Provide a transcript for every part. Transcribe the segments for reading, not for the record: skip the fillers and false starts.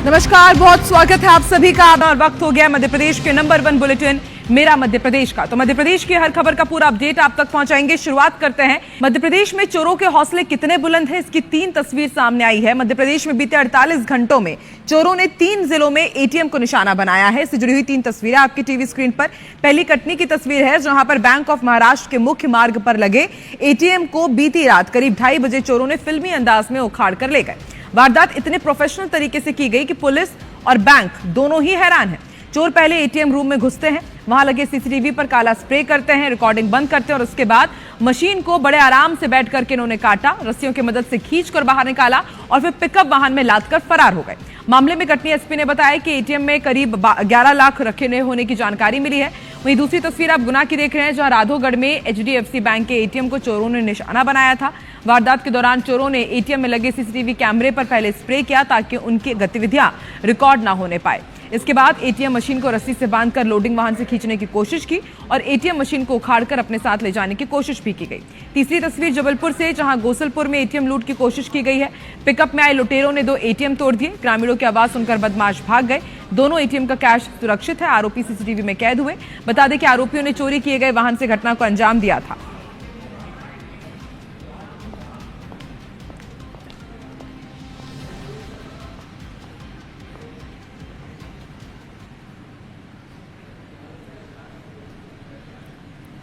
नमस्कार, बहुत स्वागत है आप सभी का। और वक्त हो गया मध्य प्रदेश के नंबर 1 बुलेटिन मेरा मध्य प्रदेश का। तो मध्य प्रदेश की हर खबर का पूरा अपडेट आप तक पहुंचाएंगे। शुरुआत करते हैं। मध्य प्रदेश में चोरों के हौसले कितने बुलंद हैं, इसकी 3 तस्वीर सामने आई है। मध्य प्रदेश में बीते 48 घंटों में चोरों ने 3 जिलों में एटीएम को निशाना बनाया है। इससे जुड़ी हुई 3 तस्वीरें आपकी टीवी स्क्रीन पर। पहली कटनी की तस्वीर है, जहां पर बैंक ऑफ महाराष्ट्र के मुख्य मार्ग पर लगे एटीएम को बीती रात करीब 2:30 बजे चोरों ने फिल्मी अंदाज में उखाड़ कर ले गए। वारदात इतने प्रोफेशनल तरीके से की गई कि पुलिस और बैंक दोनों ही हैरान हैं। चोर पहले एटीएम रूम में घुसते हैं, वहां लगे सीसीटीवी पर काला स्प्रे करते हैं, रिकॉर्डिंग बंद करते हैं और उसके बाद मशीन को बड़े आराम से बैठ करके इन्होंने काटा, रस्सियों की मदद से खींचकर बाहर निकाला और फिर पिकअप वाहन में लादकर फरार हो गए। मामले में कटनी एसपी ने बताया कि एटीएम में करीब 11 लाख रखे होने की जानकारी मिली है। वहीं दूसरी तस्वीर आप गुना की देख रहे हैं, जहां राधोगढ़ में एचडीएफसी बैंक के एटीएम को चोरों ने निशाना बनाया था। वारदात के दौरान चोरों ने एटीएम में लगे सीसीटीवी कैमरे पर पहले स्प्रे किया ताकि उनकी गतिविधियां रिकॉर्ड ना होने पाए। इसके बाद एटीएम मशीन को रस्सी से बांधकर लोडिंग वाहन से खींचने की कोशिश की और एटीएम मशीन को उखाड़कर अपने साथ ले जाने की कोशिश भी की गई। तीसरी तस्वीर जबलपुर से, जहां गोसलपुर में एटीएम लूट की कोशिश की गई है। पिकअप में आए लुटेरों ने 2 एटीएम तोड़ दिए। ग्रामीणों की आवाज सुनकर बदमाश भाग गए। दोनों एटीएम का कैश सुरक्षित है। आरोपी सीसीटीवी में कैद हुए। बता दें कि आरोपियों ने चोरी किए गए वाहन से घटना को अंजाम दिया था।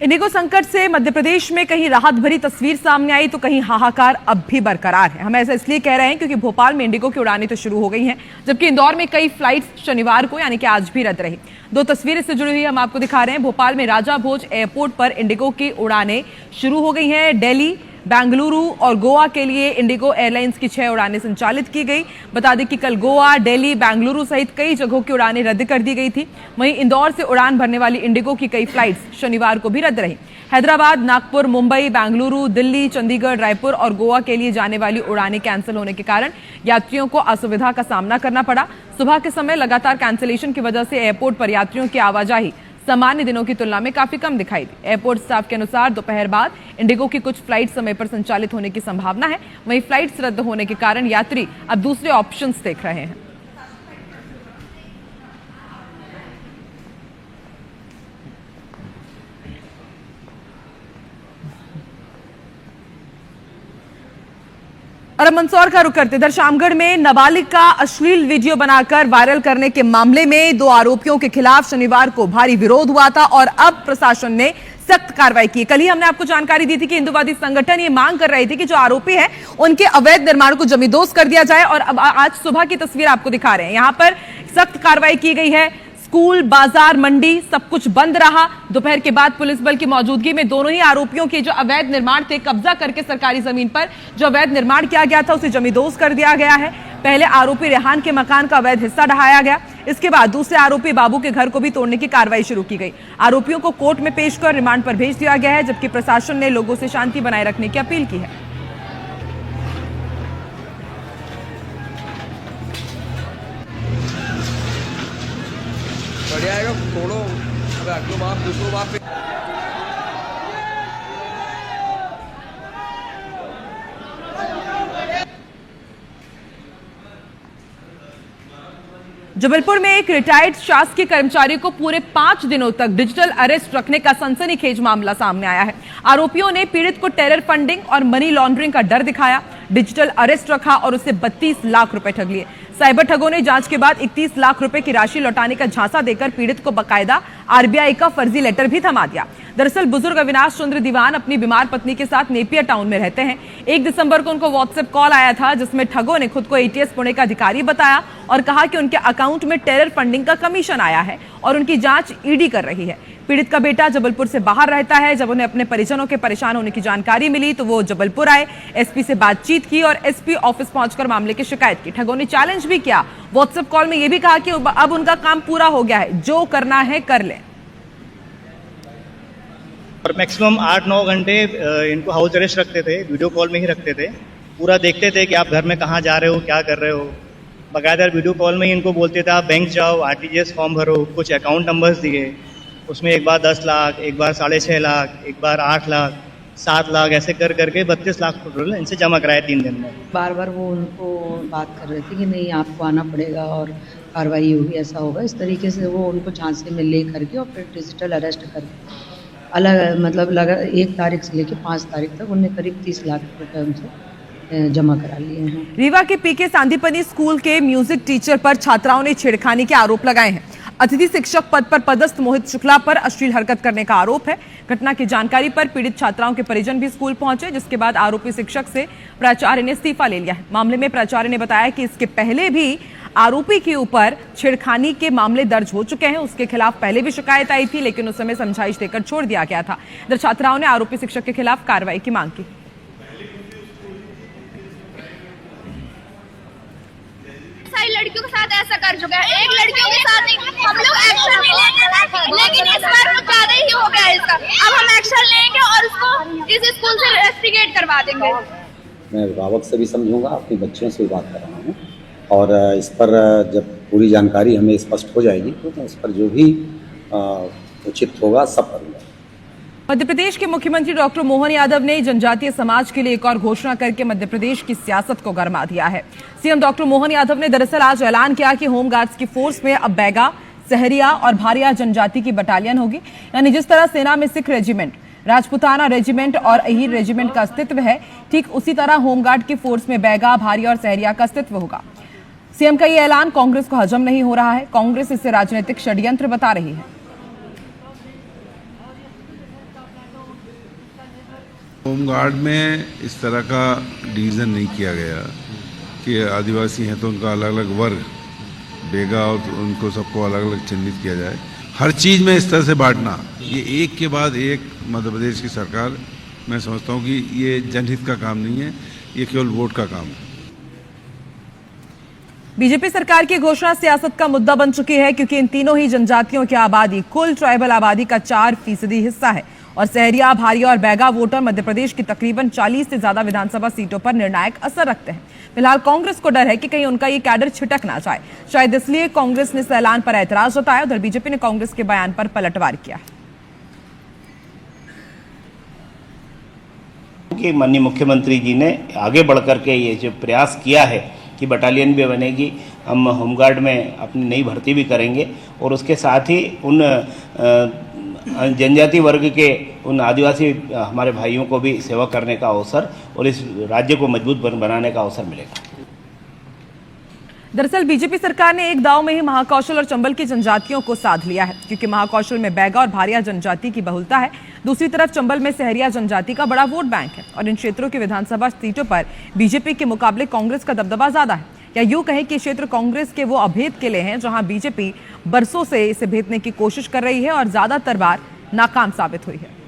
इंडिगो संकट से मध्य प्रदेश में कहीं राहत भरी तस्वीर सामने आई तो कहीं हाहाकार अब भी बरकरार है। हम ऐसा इसलिए कह रहे हैं क्योंकि भोपाल में इंडिगो की उड़ानें तो शुरू हो गई हैं, जबकि इंदौर में कई फ्लाइट्स शनिवार को यानी कि आज भी रद्द रही। 2 तस्वीरें से जुड़ी हुई हम आपको दिखा रहे हैं। भोपाल में राजा भोज एयरपोर्ट पर इंडिगो की उड़ानें शुरू हो गई हैं। दिल्ली, बेंगलुरु और गोवा के लिए इंडिगो एयरलाइंस की 6 उड़ानें संचालित की गई। बता दें कि कल गोवा, दिल्ली, बेंगलुरु सहित कई जगहों की उड़ानें रद्द कर दी गई थी। वहीं इंदौर से उड़ान भरने वाली इंडिगो की कई फ्लाइट्स शनिवार को भी रद्द रही। हैदराबाद, नागपुर, मुंबई, बेंगलुरु, दिल्ली, चंडीगढ़, रायपुर और गोवा के लिए जाने वाली उड़ानें कैंसिल होने के कारण यात्रियों को असुविधा का सामना करना पड़ा। सुबह के समय लगातार कैंसिलेशन की वजह से एयरपोर्ट पर यात्रियों की आवाजाही सामान्य दिनों की तुलना में काफी कम दिखाई दी। एयरपोर्ट स्टाफ के अनुसार दोपहर बाद इंडिगो की कुछ फ्लाइट समय पर संचालित होने की संभावना है। वहीं फ्लाइट्स रद्द होने के कारण यात्री अब दूसरे ऑप्शंस देख रहे हैं। और अब मंदसौर का रुख करते। इधर शामगढ़ में नाबालिग का अश्लील वीडियो बनाकर वायरल करने के मामले में 2 आरोपियों के खिलाफ शनिवार को भारी विरोध हुआ था और अब प्रशासन ने सख्त कार्रवाई की। कल ही हमने आपको जानकारी दी थी कि हिंदुवादी संगठन ये मांग कर रहे थे कि जो आरोपी है उनके अवैध निर्माण को जमींदोज कर दिया जाए। और अब आज सुबह की तस्वीर आपको दिखा रहे हैं। यहां पर सख्त कार्रवाई की गई है। स्कूल, बाजार, मंडी सब कुछ बंद रहा। दोपहर के बाद पुलिस बल की मौजूदगी में दोनों ही आरोपियों के जो अवैध निर्माण थे, कब्जा करके सरकारी जमीन पर जो अवैध निर्माण किया गया था उसे जमींदोज कर दिया गया है। पहले आरोपी रेहान के मकान का अवैध हिस्सा ढहाया गया। इसके बाद दूसरे आरोपी बाबू के घर को भी तोड़ने की कार्रवाई शुरू की गई। आरोपियों को कोर्ट में पेश कर रिमांड पर भेज दिया गया है, जबकि प्रशासन ने लोगों से शांति बनाए रखने की अपील की है। बढ़िया है, तोड़ो, अगलो बाप दूसरो बाप पे। जबलपुर में एक रिटायर्ड शासकीय कर्मचारी को पूरे 5 दिनों तक डिजिटल अरेस्ट रखने का सनसनीखेज मामला सामने आया है। आरोपियों ने पीड़ित को टेरर फंडिंग और मनी लॉन्ड्रिंग का डर दिखाया, डिजिटल अरेस्ट रखा और उससे 32 लाख रुपए ठग लिए। साइबर ठगों ने जांच के बाद 31 लाख रुपए की राशि लौटाने का झांसा देकर पीड़ित को बकायदा आरबीआई का फर्जी लेटर भी थमा दिया। दरअसल बुजुर्ग अविनाश चंद्र दीवान अपनी बीमार पत्नी के साथ नेपियर टाउन में रहते हैं। 1 दिसंबर को उनको व्हाट्सएप कॉल आया था, जिसमें ठगों ने खुद को एटीएस पुणे का अधिकारी बताया और कहा कि उनके अकाउंट में टेरर फंडिंग का कमीशन आया है और उनकी जांच ईडी कर रही है। पीड़ित का बेटा जबलपुर से बाहर रहता है। जब उन्हें अपने परिजनों के परेशान होने की जानकारी मिली तो वो जबलपुर आए, एसपी से बातचीत की और एसपी ऑफिस पहुंचकर मामले की शिकायत की। ठगों ने चैलेंज भी किया। व्हाट्सएप कॉल में यह भी कहा कि अब उनका काम पूरा हो गया है, जो करना है कर लें। और मैक्सिमम 8-9 घंटे इनको हाउस अरेस्ट रखते थे, वीडियो कॉल में ही रखते थे। पूरा देखते थे कि आप घर में कहाँ जा रहे हो, क्या कर रहे हो। बाकायदा वीडियो कॉल में ही इनको बोलते थे आप बैंक जाओ, आरटीजीएस फॉर्म भरो। कुछ अकाउंट नंबर्स दिए, उसमें एक बार 10 लाख, एक बार 6.5 लाख, एक बार 8 लाख, 7 लाख ऐसे कर करके 32 लाख टोटल इनसे जमा कराए 3 दिन में। बार बार वो उनको बात कर रहे थे कि नहीं आपको आना पड़ेगा और कार्रवाई होगी, ऐसा होगा। इस तरीके से वो उनको झांसे में ले करके और फिर डिजिटल अरेस्ट करके अलग मतलब लगा 1 तारीख से लेकर 5 तारीख तक उन्हें करीब 30 लाख रुपए उनसे जमा करा लिए हैं। रीवा के पीके सांदीपनी स्कूल के म्यूजिक टीचर पर छात्राओं ने छेड़खानी के आरोप लगाए हैं। अतिथि शिक्षक पद पर पदस्थ मोहित शुक्ला पर अश्लील हरकत करने का आरोप है। घटना की जानकारी पर पीड़ित छात्राओं के परिजन भी स्कूल पहुंचे, जिसके बाद आरोपी शिक्षक से प्राचार्य ने इस्तीफा ले लिया है। मामले में प्राचार्य ने बताया कि इसके पहले भी आरोपी के ऊपर छेड़खानी के मामले दर्ज हो चुके हैं। उसके खिलाफ पहले भी शिकायत आई थी, लेकिन उस समय समझाइश देकर छोड़ दिया गया था। इधर छात्राओं ने आरोपी शिक्षक के खिलाफ कार्रवाई की मांग की। लड़कियों के साथ ऐसा कर चुका है, एक लड़कियों के साथ हम लोग एक्शन नहीं लेंगे, लेकिन इस बार कुछ ज्यादा ही हो गया इसका। अब हम एक्शन लेंगे और उसको इस स्कूल से रेस्टिकेट करवा देंगे। मैं अभिभावक से भी समझूंगा, अपने बच्चों से भी बात कर रहा हूँ और इस पर जब पूरी जानकारी हमें स्पष्ट हो जाएगी तो मैं इस पर जो भी उचित होगा सब करूँगा। मध्य प्रदेश के मुख्यमंत्री डॉक्टर मोहन यादव ने जनजातीय समाज के लिए एक और घोषणा करके मध्य प्रदेश की सियासत को गरमा दिया है। सीएम डॉक्टर मोहन यादव ने दरअसल आज ऐलान किया कि होमगार्ड्स की फोर्स में अब बैगा, सहरिया और भारिया जनजाति की बटालियन होगी। यानी जिस तरह सेना में सिख रेजिमेंट, राजपुताना रेजिमेंट और अहीर रेजिमेंट का अस्तित्व है, ठीक उसी तरह होमगार्ड की फोर्स में बैगा, भारिया और सहरिया का अस्तित्व होगा। सीएम का यह ऐलान कांग्रेस को हजम नहीं हो रहा है। कांग्रेस इसे राजनीतिक षड्यंत्र बता रही है। होमगार्ड में इस तरह का डिवीज़न नहीं किया गया कि आदिवासी हैं तो उनका अलग अलग वर्ग, बेगा और उनको सबको अलग अलग चिन्हित किया जाए। हर चीज़ में इस तरह से बांटना, ये एक के बाद एक मध्य प्रदेश की सरकार, मैं समझता हूँ कि ये जनहित का काम नहीं है, ये केवल वोट का काम है। बीजेपी सरकार की घोषणा सियासत का मुद्दा बन चुकी है, क्योंकि इन तीनों ही जनजातियों की आबादी कुल ट्राइबल आबादी का 4% हिस्सा है और सहरिया, भारिया और बैगा वोटर मध्य प्रदेश की तकरीबन 40 से ज्यादा विधानसभा सीटों पर निर्णायक असर रखते हैं। फिलहाल कांग्रेस को डर है कि कहीं उनका ये कैडर छिटक ना जाए। शायद इसलिए कांग्रेस ने इस ऐलान पर ऐतराज जताया। उधर बीजेपी ने कांग्रेस के बयान पर पलटवार किया। कि माननीय मुख्यमंत्री जी ने आगे बढ़कर के ये जो प्रयास किया है कि बटालियन भी बनेगी, हम होमगार्ड में अपनी नई भर्ती भी करेंगे और उसके साथ ही उन जनजाति वर्ग के उन आदिवासी हमारे भाइयों को भी सेवा करने का अवसर और इस राज्य को मजबूत बनाने का अवसर मिलेगा। दरअसल बीजेपी सरकार ने एक दांव में ही महाकौशल और चंबल की जनजातियों को साध लिया है, क्योंकि महाकौशल में बैगा और भारिया जनजाति की बहुलता है। दूसरी तरफ चंबल में सहरिया जनजाति का बड़ा वोट बैंक है और इन क्षेत्रों की विधानसभा सीटों पर बीजेपी के मुकाबले कांग्रेस का दबदबा ज्यादा है। या यूं कहें कि क्षेत्र कांग्रेस के वो अभेद किले हैं जहां बीजेपी बरसों से इसे भेदने की कोशिश कर रही है और ज्यादातर बार नाकाम साबित हुई है।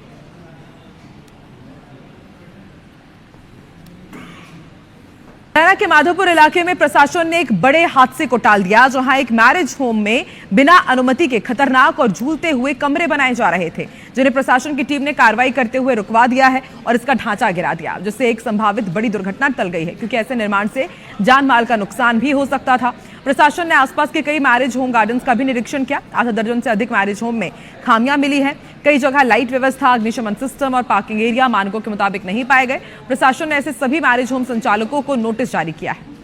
मुरैना के माधोपुर इलाके में प्रशासन ने एक बड़े हादसे को टाल दिया, जहां एक मैरिज होम में बिना अनुमति के खतरनाक और झूलते हुए कमरे बनाए जा रहे थे, जिन्हें प्रशासन की टीम ने कार्रवाई करते हुए रुकवा दिया है और इसका ढांचा गिरा दिया, जिससे एक संभावित बड़ी दुर्घटना टल गई है, क्योंकि ऐसे निर्माण से जान माल का नुकसान भी हो सकता था। प्रशासन ने आसपास के कई मैरिज होम गार्डन्स का भी निरीक्षण किया। आधा दर्जन से अधिक मैरिज होम में खामियां मिली हैं। कई जगह लाइट व्यवस्था, अग्निशमन सिस्टम और पार्किंग एरिया मानकों के मुताबिक नहीं पाए गए। प्रशासन ने ऐसे सभी मैरिज होम संचालकों को नोटिस जारी किया है।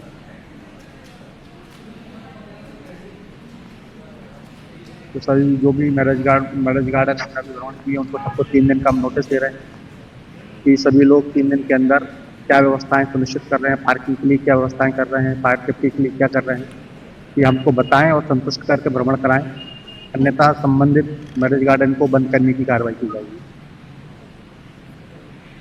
तो सभी जो भी मैरिज गार्डन हमने ग्राउंड किए उनको सबको 3 दिन का हम नोटिस दे रहे हैं कि सभी लोग 3 दिन के अंदर क्या व्यवस्थाएं सुनिश्चित कर रहे हैं, पार्किंग के लिए क्या व्यवस्थाएं कर रहे हैं, फायर सेफ्टी के लिए क्या कर रहे हैं, कि हमको बताएं और संतुष्ट करके भ्रमण कराएं, अन्यथा संबंधित मैरिज गार्डन को बंद करने की कार्रवाई की जाएगी।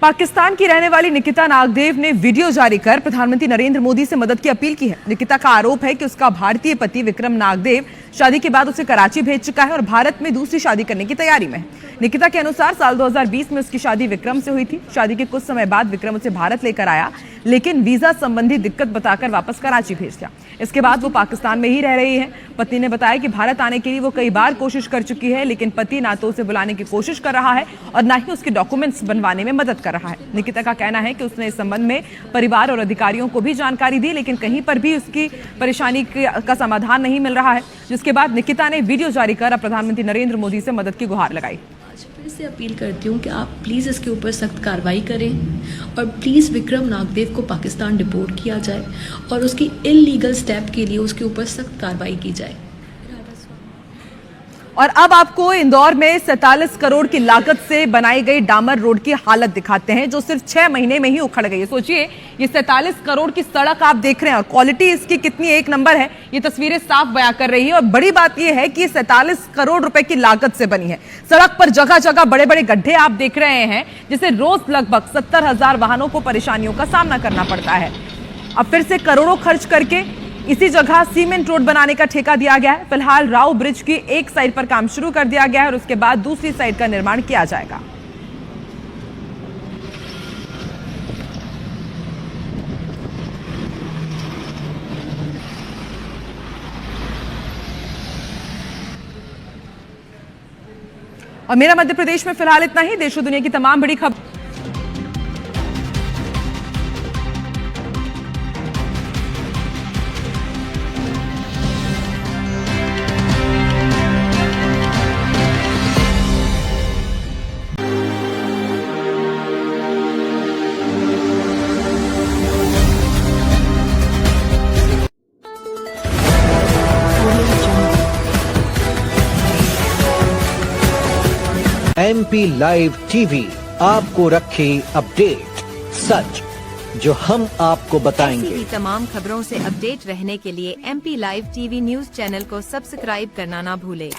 पाकिस्तान की रहने वाली निकिता नागदेव ने वीडियो जारी कर प्रधानमंत्री नरेंद्र मोदी से मदद की अपील की है। निकिता का आरोप है कि उसका भारतीय पति विक्रम नागदेव शादी के बाद उसे कराची भेज चुका है और भारत में दूसरी शादी करने की तैयारी में है। निकिता के अनुसार साल 2020 में उसकी शादी विक्रम से हुई थी। शादी के कुछ समय बाद विक्रम उसे भारत लेकर आया, लेकिन वीजा संबंधी दिक्कत बताकर वापस कराची भेज दिया। इसके बाद वो पाकिस्तान में ही रह रही है। पत्नी ने बताया कि भारत आने के लिए वो कई बार कोशिश कर चुकी है, लेकिन पति ना तो उसे बुलाने की कोशिश कर रहा है और ना ही उसके डॉक्यूमेंट्स बनवाने में मदद कर रहा है। निकिता का कहना है कि उसने इस संबंध में परिवार और अधिकारियों को भी जानकारी दी, लेकिन कहीं पर भी उसकी परेशानी का समाधान नहीं मिल रहा है, जिसके बाद निकिता ने वीडियो जारी कर प्रधानमंत्री नरेंद्र मोदी से मदद की गुहार लगाई। फिर से अपील करती हूँ कि आप प्लीज़ इसके ऊपर सख्त कार्रवाई करें और प्लीज़ विक्रम नागदेव को पाकिस्तान डिपोर्ट किया जाए और उसकी इल्लीगल स्टेप के लिए उसके ऊपर सख्त कार्रवाई की जाए। और अब आपको इंदौर में 47 करोड़ की लागत से बनाई गई डामर रोड की हालत दिखाते हैं, जो सिर्फ 6 महीने में ही उखड़ गई है। सोचिए, ये 47 करोड़ की सड़क आप देख रहे हैं और क्वालिटी इसकी कितनी एक नंबर है, ये तस्वीरें साफ बयां कर रही है। और बड़ी बात यह है कि 47 करोड़ रुपए की लागत से बनी है। सड़क पर जगह जगह बड़े बड़े गड्ढे आप देख रहे हैं, जिसे रोज लगभग 70,000 वाहनों को परेशानियों का सामना करना पड़ता है। अब फिर से करोड़ों खर्च करके इसी जगह सीमेंट रोड बनाने का ठेका दिया गया है। फिलहाल राव ब्रिज की एक साइड पर काम शुरू कर दिया गया है और उसके बाद दूसरी साइड का निर्माण किया जाएगा। और मेरा मध्य प्रदेश में फिलहाल इतना ही। देश और दुनिया की तमाम बड़ी खबर MP लाइव टीवी आपको रखे अपडेट, सच जो हम आपको बताएंगे। ऐसी ही तमाम खबरों से अपडेट रहने के लिए MP live TV news channel को सब्सक्राइब करना ना भूले।